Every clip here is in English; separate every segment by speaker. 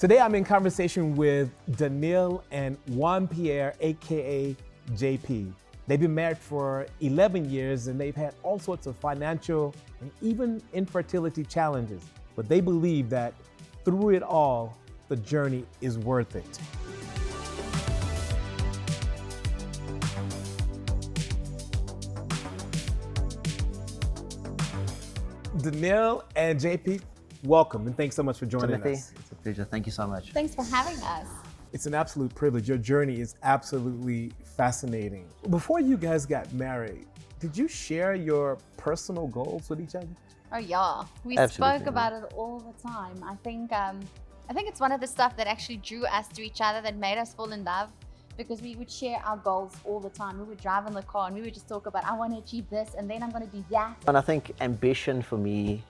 Speaker 1: Today I'm in conversation with Danielle and Juan-Pierre, aka JP. They've been married for 11 years and they've had all sorts of financial and even infertility challenges. But they believe that through it all, the journey is worth it. Danielle and JP, welcome and thanks so much for joining
Speaker 2: Timothy,
Speaker 1: us.
Speaker 2: it's a pleasure. Thank you so much.
Speaker 3: Thanks for having us.
Speaker 1: It's an absolute privilege. Your journey is absolutely fascinating. Before you guys got married, did you share your personal goals with each other?
Speaker 3: Oh yeah, we
Speaker 2: Absolutely,
Speaker 3: spoke about it all the time. I think it's one of the stuff that actually drew us to each other, that made us fall in love, because we would share our goals all the time. We would drive in the car and we would just talk about, I want to achieve this and then I'm going to do that.
Speaker 2: And I think ambition for me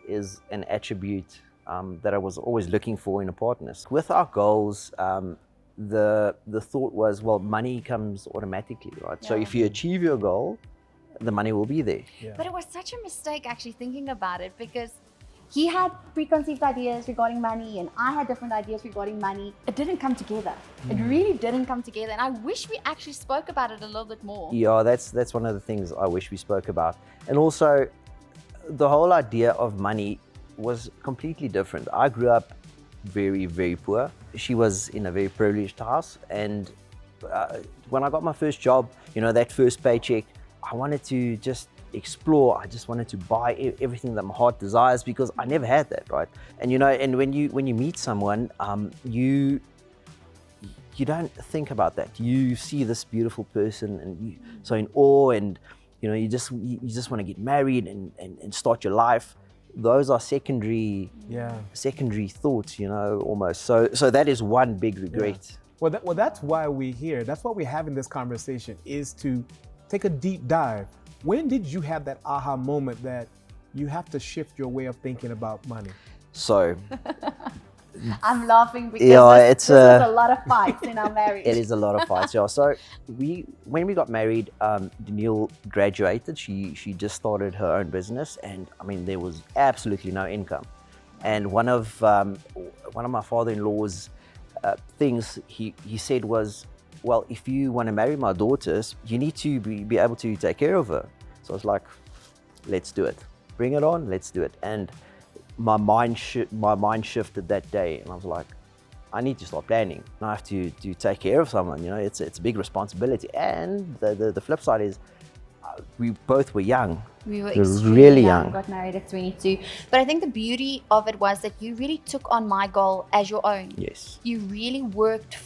Speaker 2: is an attribute that I was always looking for in a partner. With our goals, the thought was, well, money comes automatically, right?
Speaker 3: Yeah.
Speaker 2: So if you achieve your goal, the money will be there.
Speaker 1: Yeah.
Speaker 3: But it was such a mistake actually thinking about it, because he had preconceived ideas regarding money and I had different ideas regarding money. It didn't come together. It really didn't come together. And I wish we actually spoke about it a little bit more.
Speaker 2: Yeah, that's one of the things I wish we spoke about. And also, the whole idea of money was completely different. I grew up very, very poor. She was in a very privileged house. And when I got my first job, you know, that first paycheck, I wanted to just explore. I just wanted to buy everything that my heart desires, because I never had that, right? And you know, and when you meet someone, you don't think about that. You see this beautiful person and you so in awe, and you know, you just want to get married and start your life. Those are secondary thoughts, you know, almost. So that is one big regret.
Speaker 1: Yeah. Well, that's why we're here. That's why we're having this conversation, is to take a deep dive. When did you have that aha moment that you have to shift your way of thinking about money?
Speaker 2: So
Speaker 3: I'm laughing because
Speaker 2: it's
Speaker 3: this was a lot of fights in our marriage.
Speaker 2: it is a lot of fights, yeah. So when we got married, Danielle graduated. She just started her own business, and I mean, there was absolutely no income. And one of my father-in-law's things he said was, well, if you want to marry my daughters, you need to be able to take care of her. So I was like, let's do it. Bring it on, let's do it. And my mind shifted that day, and I was like, I need to start planning. I have to take care of someone, you know, it's a big responsibility. And the flip side is, we both were young.
Speaker 3: We were
Speaker 2: really young.
Speaker 3: Got married at 22. But I think the beauty of it was that you really took on my goal as your own.
Speaker 2: Yes.
Speaker 3: You really worked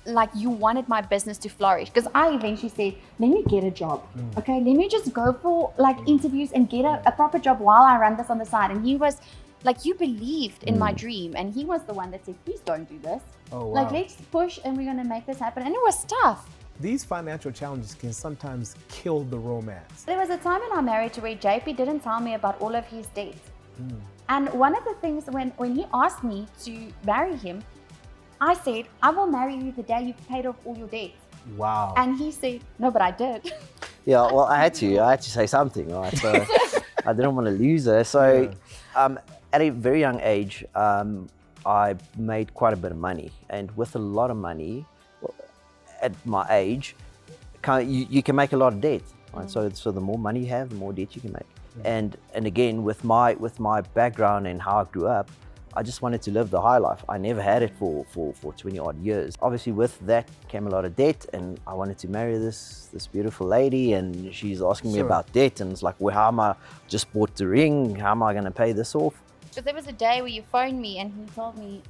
Speaker 3: like you wanted my business to flourish, because I eventually said, let me get a job. Okay, let me just go for like interviews and get a proper job while I run this on the side. And he was like, you believed in my dream, and he was the one that said, please don't do this.
Speaker 1: Oh, wow.
Speaker 3: Like, let's push and we're going to make this happen. And it was tough.
Speaker 1: These financial challenges can sometimes kill the romance.
Speaker 3: There was a time in our marriage where JP didn't tell me about all of his debts. And one of the things when he asked me to marry him, I said, I will marry you the day you've paid off all your debts.
Speaker 1: Wow.
Speaker 3: And he said, no, but I did.
Speaker 2: Yeah, well, I had to say something, right? So I didn't want to lose her. So at a very young age, I made quite a bit of money. And with a lot of money, at my age, you can make a lot of debt, right? So the more money you have, the more debt you can make. And again, with my background and how I grew up, I just wanted to live the high life. I never had it for 20 odd years. Obviously with that came a lot of debt, and I wanted to marry this beautiful lady, and she's asking me about debt, and it's like, well, how am I just bought the ring? How am I gonna pay this off?
Speaker 3: Because there was a day where you phoned me and he told me,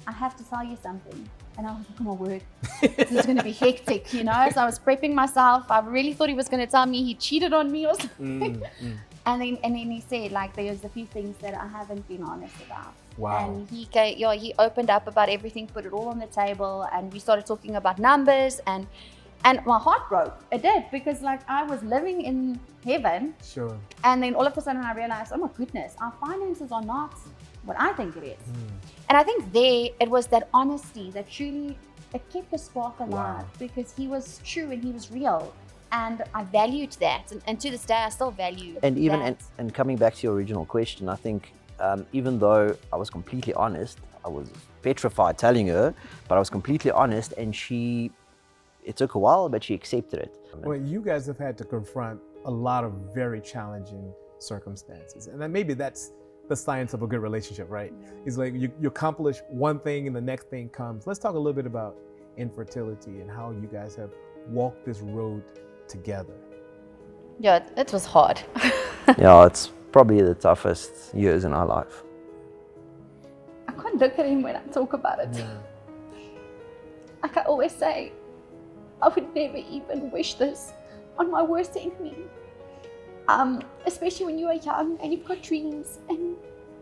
Speaker 3: I have to tell you something. And I was like, oh my word, this is gonna be hectic, you know? So I was prepping myself. I really thought he was gonna tell me he cheated on me or something. And then he said, like, there's a few things that I haven't been honest about.
Speaker 1: Wow.
Speaker 3: And he opened up about everything, put it all on the table, and we started talking about numbers, and my heart broke. It did, because like I was living in heaven.
Speaker 1: Sure.
Speaker 3: And then all of a sudden I realized, oh my goodness, our finances are not what I think it is. And I think it was that honesty that truly, it kept the spark alive.
Speaker 1: Wow.
Speaker 3: Because he was true and he was real. And I valued that, and to this day I still value
Speaker 2: and even
Speaker 3: that.
Speaker 2: and coming back to your original question, I think even though I was completely honest, was petrified telling her, but I was completely honest, and it took a while, but she accepted it.
Speaker 1: Well, you guys have had to confront a lot of very challenging circumstances, and then maybe that's the science of a good relationship, right? It's like you accomplish one thing and the next thing comes. Let's talk a little bit about infertility and how you guys have walked this road together.
Speaker 3: Yeah, it was hard.
Speaker 2: Yeah, it's probably the toughest years in our life.
Speaker 3: I can't look at him when I talk about it.
Speaker 1: Yeah.
Speaker 3: Like I always say, I would never even wish this on my worst enemy. Especially when you are young and you've got dreams, and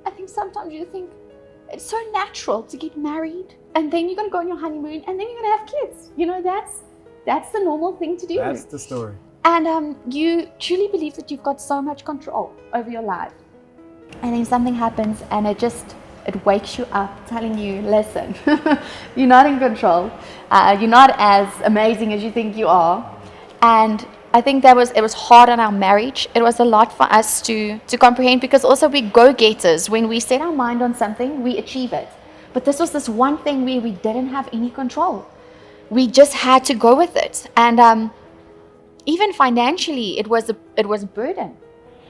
Speaker 3: I think sometimes you think it's so natural to get married and then you're going to go on your honeymoon and then you're going to have kids. You know, that's the normal thing to do.
Speaker 1: That's the story.
Speaker 3: And you truly believe that you've got so much control over your life. And then something happens and it wakes you up telling you, listen, you're not in control. You're not as amazing as you think you are. And I think it was hard on our marriage. It was a lot for us to comprehend, because also we're go-getters. When we set our mind on something, we achieve it. But this was this one thing where we didn't have any control. We just had to go with it. And even financially, it was a burden.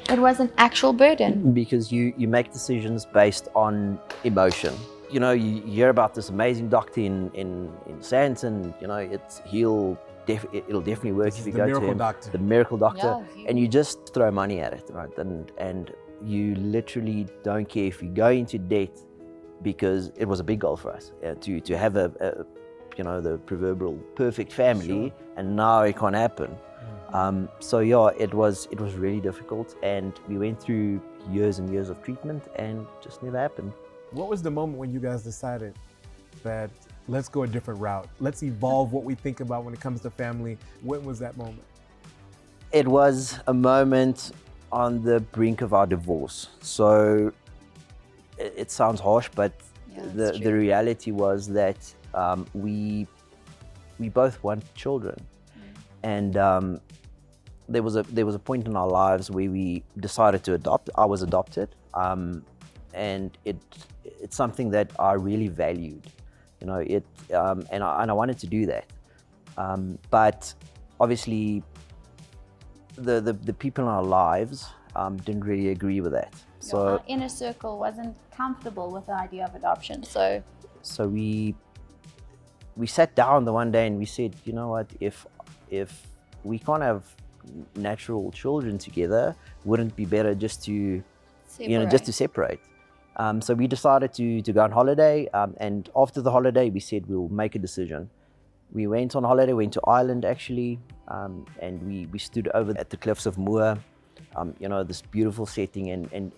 Speaker 3: It was an actual burden.
Speaker 2: Because you make decisions based on emotion. You know, you hear about this amazing doctor in Sandton, you know, it'll definitely work if you go to him.
Speaker 1: Doctor.
Speaker 2: The miracle doctor.
Speaker 3: Yeah,
Speaker 2: and you just throw money at it, right? And you literally don't care if you go into debt, because it was a big goal for us to have a the proverbial perfect family, and now it can't happen. So yeah, it was really difficult, and we went through years and years of treatment, and it just never happened.
Speaker 1: What was the moment when you guys decided that let's go a different route? Let's evolve what we think about when it comes to family. When was that moment?
Speaker 2: It was a moment on the brink of our divorce. So it sounds harsh, but the reality was that we both want children, and there was a point in our lives where we decided to adopt. I was adopted, and it's something that I really valued. You know, and I wanted to do that, but obviously the people in our lives didn't really agree with that. So
Speaker 3: our inner circle wasn't comfortable with the idea of adoption. So
Speaker 2: we sat down the one day and we said, you know what, if we can't have natural children together, wouldn't it be better just to separate? So we decided to go on holiday, and after the holiday we said we'll make a decision. We went on holiday, went to Ireland actually, and we stood over at the cliffs of Moher, this beautiful setting, and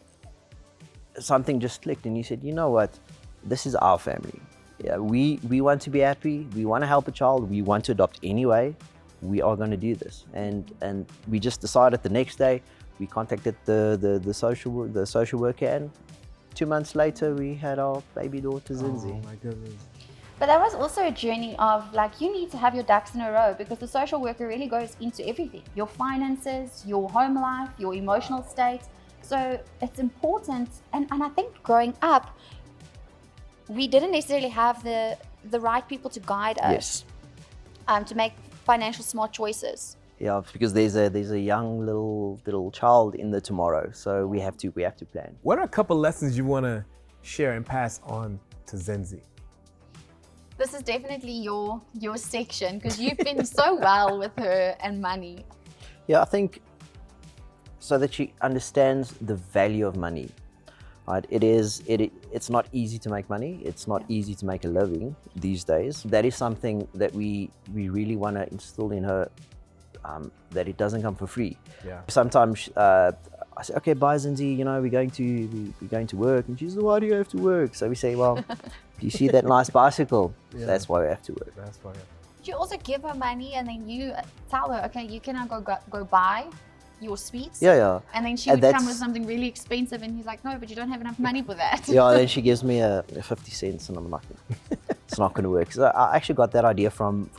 Speaker 2: something just clicked, and you said, you know what, this is our family. Yeah, we want to be happy, we want to help a child, we want to adopt anyway, we are going to do this. And we just decided the next day. We contacted the social worker, and 2 months later we had our baby daughter Zinzi.
Speaker 1: Oh my goodness.
Speaker 3: But that was also a journey of like, you need to have your ducks in a row, because the social worker really goes into everything. Your finances, your home life, your emotional state. So it's important. And I think growing up, we didn't necessarily have the right people to guide us.
Speaker 2: Yes.
Speaker 3: To make financial smart choices.
Speaker 2: Yeah, because there's a young little child in the tomorrow. So we have to plan.
Speaker 1: What are a couple lessons you want to share and pass on to Zinzi?
Speaker 3: This is definitely your section, because you've been so well with her and money.
Speaker 2: Yeah, I think so that she understands the value of money. Right? It's not easy to make money. It's not easy to make a living these days. That is something that we really want to instill in her, that it doesn't come for free.
Speaker 1: Yeah.
Speaker 2: Sometimes I say, okay, bye Zinzi, we're going to work, and she says, why do you have to work? So we say, well, do you see that nice bicycle? Yeah. That's why we have to work.
Speaker 1: That's why.
Speaker 3: You also give her money, and then you tell her, okay, you can now go buy your sweets.
Speaker 2: Yeah.
Speaker 3: And then she would come with something really expensive, and he's like, no, but you don't have enough money for that.
Speaker 2: Yeah, then she gives me a 50 cents, and I'm like, it's not going to work. So I actually got that idea from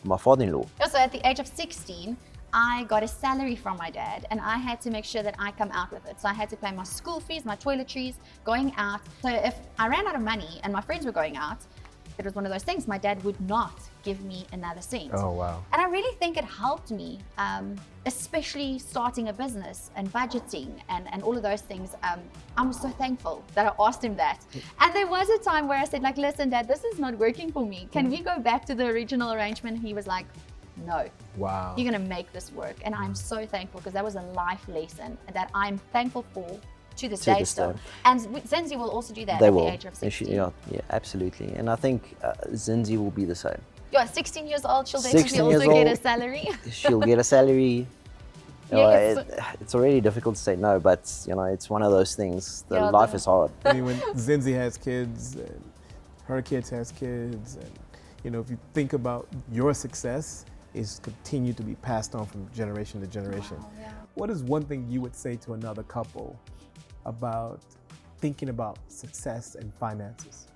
Speaker 2: my father-in-law.
Speaker 3: Also, at the age of 16, I got a salary from my dad and I had to make sure that I come out with it. So I had to pay my school fees, my toiletries, going out. So if I ran out of money and my friends were going out, it was one of those things, my dad would not give me another cent.
Speaker 1: Oh, wow.
Speaker 3: And I really think it helped me, especially starting a business and budgeting and all of those things. I'm so thankful that I asked him that. And there was a time where I said, like, listen, Dad, this is not working for me. Can we go back to the original arrangement? He was like, no.
Speaker 1: Wow.
Speaker 3: You're going to make this work. And I'm so thankful because that was a life lesson that I'm thankful for to this day still. And Zinzi will also do that at the age of 16.
Speaker 2: Yeah, absolutely. And I think Zinzi will be the same.
Speaker 3: Yeah, 16 years old, she'll definitely also get a salary.
Speaker 2: She'll get a salary.
Speaker 3: Yes.
Speaker 2: It's already difficult to say no, but it's one of those things. Life is hard.
Speaker 1: I mean, when Zinzi has kids, and her kids has kids, and if you think about your success, is continue to be passed on from generation to generation.
Speaker 3: Wow, yeah.
Speaker 1: What is one thing you would say to another couple about thinking about success and finances?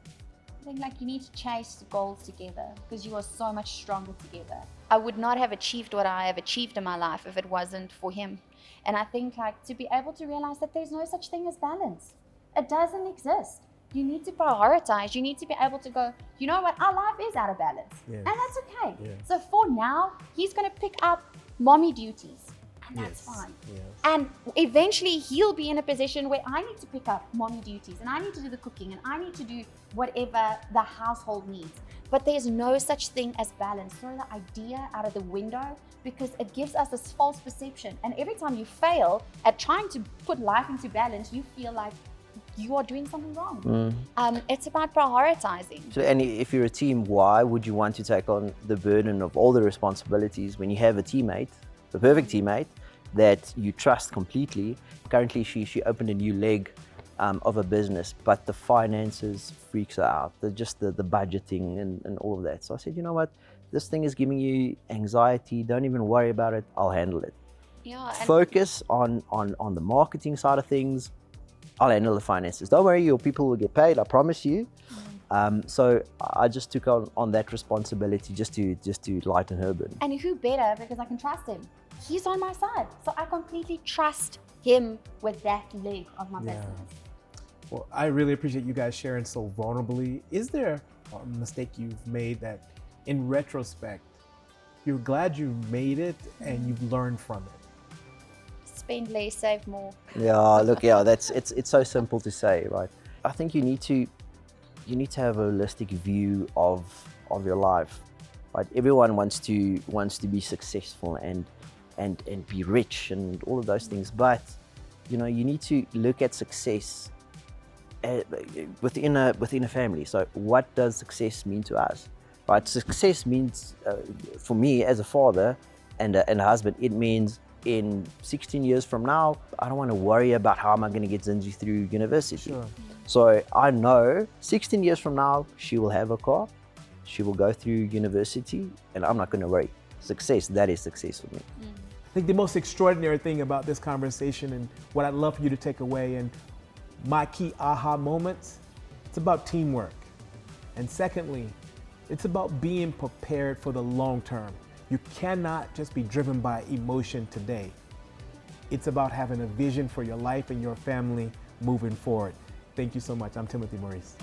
Speaker 3: I think like you need to chase goals together because you are so much stronger together. I would not have achieved what I have achieved in my life if it wasn't for him. And I think like to be able to realize that there's no such thing as balance. It doesn't exist. You need to prioritize. You need to be able to go, you know what, our life is out of balance.
Speaker 1: Yes.
Speaker 3: And that's okay.
Speaker 1: Yes.
Speaker 3: So for now, he's going to pick up mommy duties. And that's fine.
Speaker 1: Yes.
Speaker 3: And eventually he'll be in a position where I need to pick up mommy duties and I need to do the cooking and I need to do whatever the household needs. But there's no such thing as balance. Throw the idea out of the window because it gives us this false perception. And every time you fail at trying to put life into balance, you feel like you are doing something wrong. It's about prioritizing.
Speaker 2: So, and if you're a team, why would you want to take on the burden of all the responsibilities when you have a teammate, the perfect teammate, that you trust completely? Currently, she opened a new leg of a business, but the finances freaks her out. The budgeting and all of that. So I said, you know what? This thing is giving you anxiety. Don't even worry about it. I'll handle it.
Speaker 3: Yeah.
Speaker 2: Focus on the marketing side of things. I'll handle the finances. Don't worry, your people will get paid. I promise you. So I just took on that responsibility just to lighten her burden.
Speaker 3: And who better, because I can trust him. He's on my side. So I completely trust him with that leg of my business.
Speaker 1: Well, I really appreciate you guys sharing so vulnerably. Is there a mistake you've made that in retrospect, you're glad you made it and you've learned from it?
Speaker 3: Spend less, save more.
Speaker 2: Yeah, look, it's so simple to say, right? I think you need to have a holistic view of your life, right? Everyone wants to be successful and be rich and all of those things, but you need to look at success within a family. So what does success mean to us, right? Success means for me as a father and a husband, it means in 16 years from now, I don't want to worry about how am I going to get Zinzi through university.
Speaker 1: Sure.
Speaker 2: So I know 16 years from now, she will have a car, she will go through university, and I'm not going to worry. Success, that is success for me.
Speaker 1: I think the most extraordinary thing about this conversation and what I'd love for you to take away and my key aha moments, it's about teamwork. And secondly, it's about being prepared for the long term. You cannot just be driven by emotion today. It's about having a vision for your life and your family moving forward. Thank you so much. I'm Timothy Maurice.